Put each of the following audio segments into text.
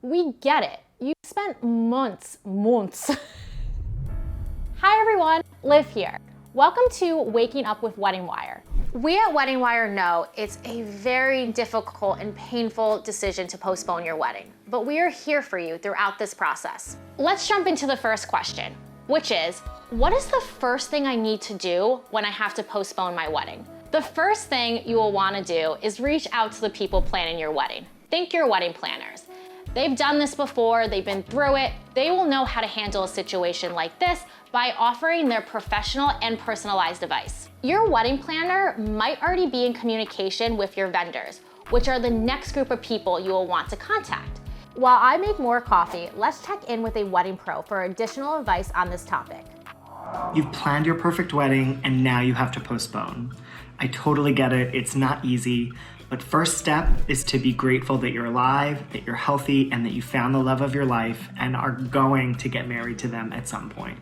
We get it. You spent months. Hi everyone, Liv here. Welcome to Waking Up with Wedding Wire. We at Wedding Wire know it's a very difficult and painful decision to postpone your wedding, but we are here for you throughout this process. Let's jump into the first question, which is, what is the first thing I need to do when I have to postpone my wedding? The first thing you will want to do is reach out to the people planning your wedding. Think your wedding planners. They've done this before, they've been through it. They will know how to handle a situation like this by offering their professional and personalized advice. Your wedding planner might already be in communication with your vendors, which are the next group of people you will want to contact. While I make more coffee, let's check in with a wedding pro for additional advice on this topic. You've planned your perfect wedding and now you have to postpone. I totally get it, it's not easy, but first step is to be grateful that you're alive, that you're healthy, and that you found the love of your life and are going to get married to them at some point.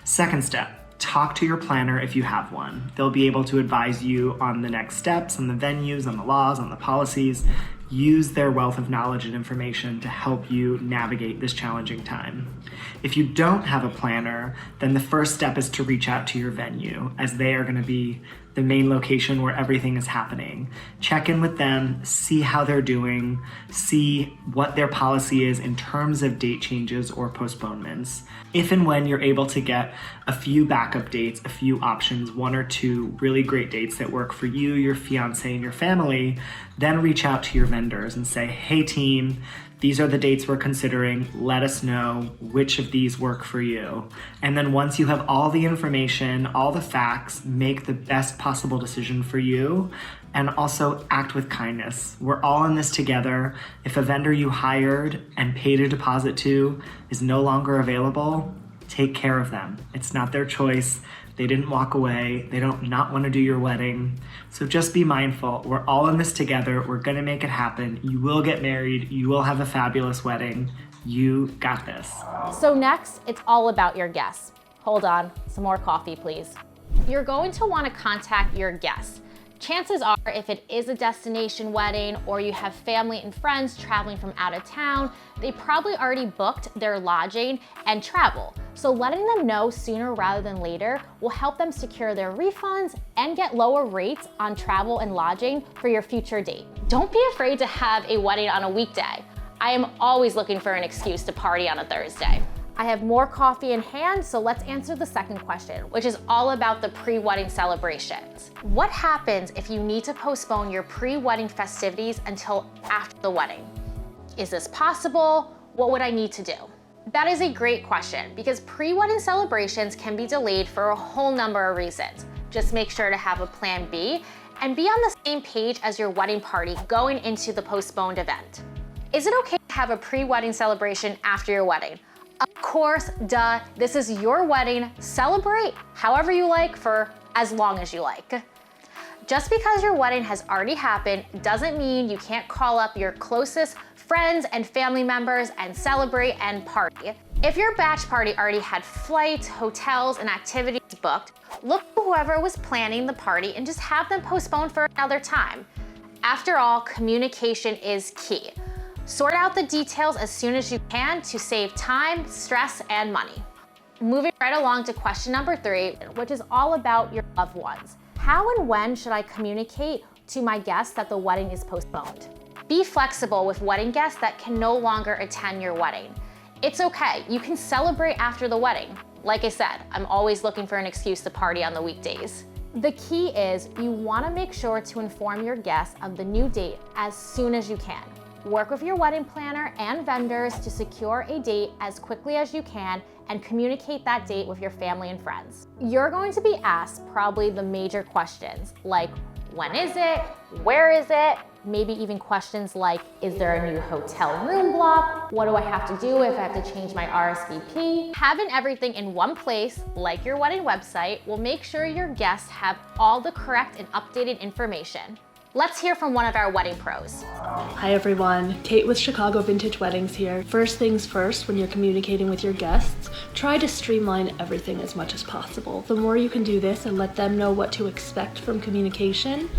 Second step, talk to your planner if you have one. They'll be able to advise you on the next steps, on the venues, on the laws, on the policies. Use their wealth of knowledge and information to help you navigate this challenging time. If you don't have a planner, then the first step is to reach out to your venue, as they are going to be the main location where everything is happening. Check in with them, see how they're doing, see what their policy is in terms of date changes or postponements. If and when you're able to get a few backup dates, a few options, one or two really great dates that work for you, your fiance, and your family, then reach out to your vendors and say, hey team, these are the dates we're considering. Let us know which of these work for you. And then once you have all the information, all the facts, make the best possible decision for you, and also act with kindness. We're all in this together. If a vendor you hired and paid a deposit to is no longer available, take care of them. It's not their choice. They didn't walk away. They don't not want to do your wedding. So just be mindful. We're all in this together. We're going to make it happen. You will get married. You will have a fabulous wedding. You got this. So next, it's all about your guests. Hold on, some more coffee, please. You're going to want to contact your guests. Chances are, if it is a destination wedding or you have family and friends traveling from out of town, they probably already booked their lodging and travel. So letting them know sooner rather than later will help them secure their refunds and get lower rates on travel and lodging for your future date. Don't be afraid to have a wedding on a weekday. I am always looking for an excuse to party on a Thursday. I have more coffee in hand, so let's answer the second question, which is all about the pre-wedding celebrations. What happens if you need to postpone your pre-wedding festivities until after the wedding? Is this possible? What would I need to do? That is a great question because pre-wedding celebrations can be delayed for a whole number of reasons. Just make sure to have a plan B and be on the same page as your wedding party going into the postponed event. Is it okay to have a pre-wedding celebration after your wedding? Of course, duh, this is your wedding. Celebrate however you like for as long as you like. Just because your wedding has already happened doesn't mean you can't call up your closest friends and family members and celebrate and party. If your batch party already had flights, hotels, and activities booked, look to whoever was planning the party and just have them postponed for another time. After all, communication is key. Sort out the details as soon as you can to save time, stress, and money. Moving right along to question number 3, which is all about your loved ones. How and when should I communicate to my guests that the wedding is postponed? Be flexible with wedding guests that can no longer attend your wedding. It's okay, you can celebrate after the wedding. Like I said, I'm always looking for an excuse to party on the weekdays. The key is you want to make sure to inform your guests of the new date as soon as you can. Work with your wedding planner and vendors to secure a date as quickly as you can and communicate that date with your family and friends. You're going to be asked probably the major questions like, when is it? Where is it? Maybe even questions like, is there a new hotel room block? What do I have to do if I have to change my RSVP? Having everything in one place, like your wedding website, will make sure your guests have all the correct and updated information. Let's hear from one of our wedding pros. Hi everyone, Kate with Chicago Vintage Weddings here. First things first, when you're communicating with your guests, try to streamline everything as much as possible. The more you can do this and let them know what to expect from communication,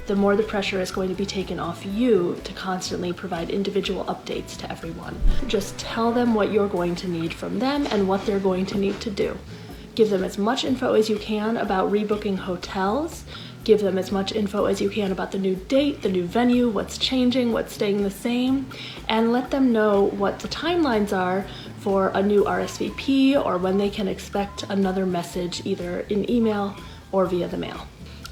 the more the pressure is going to be taken off you to constantly provide individual updates to everyone. Just tell them what you're going to need from them and what they're going to need to do. Give them as much info as you can about rebooking hotels. Give them as much info as you can about the new date, the new venue, what's changing, what's staying the same, and let them know what the timelines are for a new RSVP or when they can expect another message either in email or via the mail.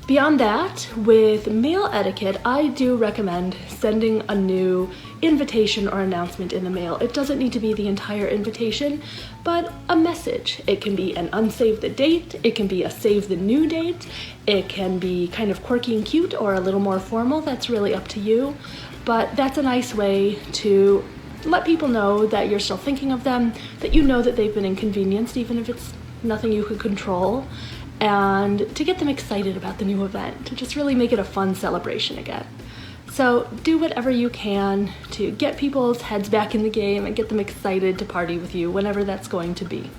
Beyond that, with mail etiquette, I do recommend sending a new invitation or announcement in the mail. It doesn't need to be the entire invitation, but a message. It can be an unsave the date, it can be a save the new date, it can be kind of quirky and cute or a little more formal. That's really up to you, but that's a nice way to let people know that you're still thinking of them, that you know that they've been inconvenienced, even if it's nothing you could control, and to get them excited about the new event, to just really make it a fun celebration again. So do whatever you can to get people's heads back in the game and get them excited to party with you whenever that's going to be.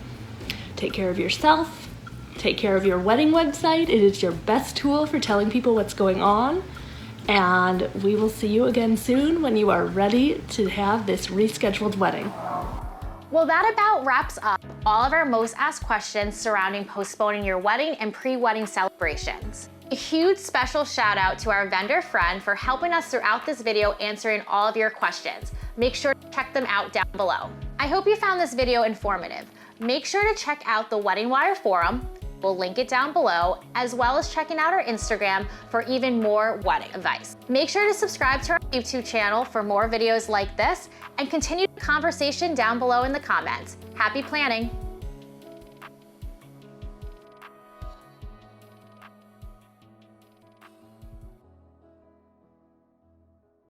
Take care of yourself, take care of your wedding website. It is your best tool for telling people what's going on. And we will see you again soon when you are ready to have this rescheduled wedding. Well, that about wraps up all of our most asked questions surrounding postponing your wedding and pre-wedding celebrations. A huge special shout out to our vendor friend for helping us throughout this video answering all of your questions. Make sure to check them out down below. I hope you found this video informative. Make sure to check out the Wedding Wire forum. We'll link it down below, as well as checking out our Instagram for even more wedding advice. Make sure to subscribe to our YouTube channel for more videos like this and continue the conversation down below in the comments. Happy planning!